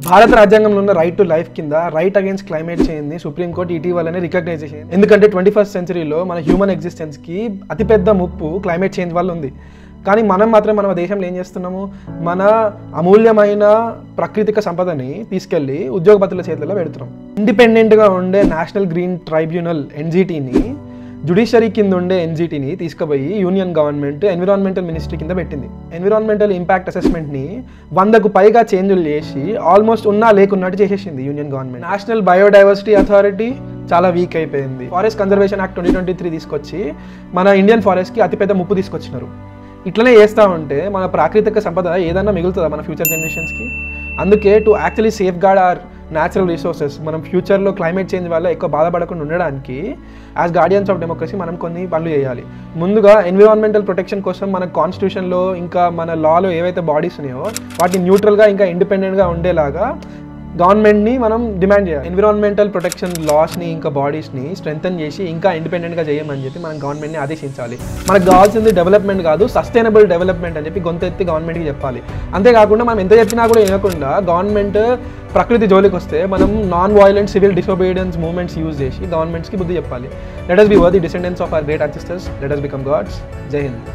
భారత రాజ్యాంగంలో ఉన్న రైట్ టు లైఫ్ కింద రైట్ అగేన్స్ట్ క్లైమేట్ చేంజ్ ని సుప్రీంకోర్టు ఇటీవలనే రికగ్నైజ్ చేసింది. ఎందుకంటే 21st సెంచరీలో మన హ్యూమన్ ఎగ్జిస్టెన్స్కి అతిపెద్ద ముప్పు క్లైమేట్ చేంజ్ వల్ల ఉంది. కానీ మనం మాత్రం మన దేశంలో ఏం చేస్తున్నాము, మన అమూల్యమైన ప్రాకృతిక సంపదని తీసుకెళ్లి ఉద్యోగపతుల చేతుల్లో పెడుతున్నాం. ఇండిపెండెంట్గా ఉండే నేషనల్ గ్రీన్ ట్రైబ్యునల్ ఎన్జిటిని జ్యుడిషియరీ కింద ఉండే ఎన్జిటిని తీసుకుపోయి యూనియన్ గవర్నమెంట్ ఎన్విరాన్మెంటల్ మినిస్ట్రీ కింద పెట్టింది. ఎన్విరాన్మెంటల్ ఇంపాక్ట్ అసెస్మెంట్ని 100కు పైగా చేంజ్లు చేసి ఆల్మోస్ట్ ఉన్నా లేకున్నట్టు చేసేసింది union government. National biodiversity authority చాలా వీక్ అయిపోయింది. ఫారెస్ట్ కన్జర్వేషన్ యాక్ట్ 2023 తీసుకొచ్చి మన ఇండియన్ ఫారెస్ట్కి అతిపెద్ద ముప్పు తీసుకొచ్చినారు. ఇట్లనే చేస్తూ ఉంటే మన ప్రాకృతిక సంపద ఏదన్నా మిగులుతుందా మన ఫ్యూచర్ జనరేషన్స్కి? అందుకే to actually safeguard our natural resources, మనం ఫ్యూచర్లో క్లైమేట్ చేంజ్ వల్ల ఎక్కువ బాధపడకుండా ఉండడానికి యాజ్ గార్డియన్స్ ఆఫ్ డెమోక్రసీ మనం కొన్ని పనులు చేయాలి. ముందుగా ఎన్విరాన్మెంటల్ ప్రొటెక్షన్ కోసం మన కాన్స్టిట్యూషన్లో ఇంకా మన లాలో ఏవైతే బాడీస్ ఉన్నాయో వాటిని న్యూట్రల్గా ఇంకా ఇండిపెండెంట్గా ఉండేలాగా గవర్నమెంట్ని మనం డిమాండ్ చేయాలి. ఎన్విరాన్మెంటల్ ప్రొటెక్షన్ లాస్ని ఇంకా బాడీస్ని స్ట్రెంథన్ చేసి ఇంకా ఇండిపెండెంట్గా చేయమని చెప్పి మనం గవర్నమెంట్ని ఆదేశించాలి. మనకు కావాల్సింది డెవలప్మెంట్ కాదు, సస్టైనబుల్ డెవలప్మెంట్ అని చెప్పి గొంతెత్తి గవర్నమెంట్కి చెప్పాలి. అంతేకాకుండా మనం ఎంత చెప్పినా కూడా వినకుండా గవర్నమెంట్ ప్రకృతి జోలికి వస్తే మనం non violent civil disobedience movements use చేసి గవర్నమెంట్స్కి బుద్ధి చెప్పాలి. Let us be worthy descendants of our great ancestors. Let us become gods. జై హింద్.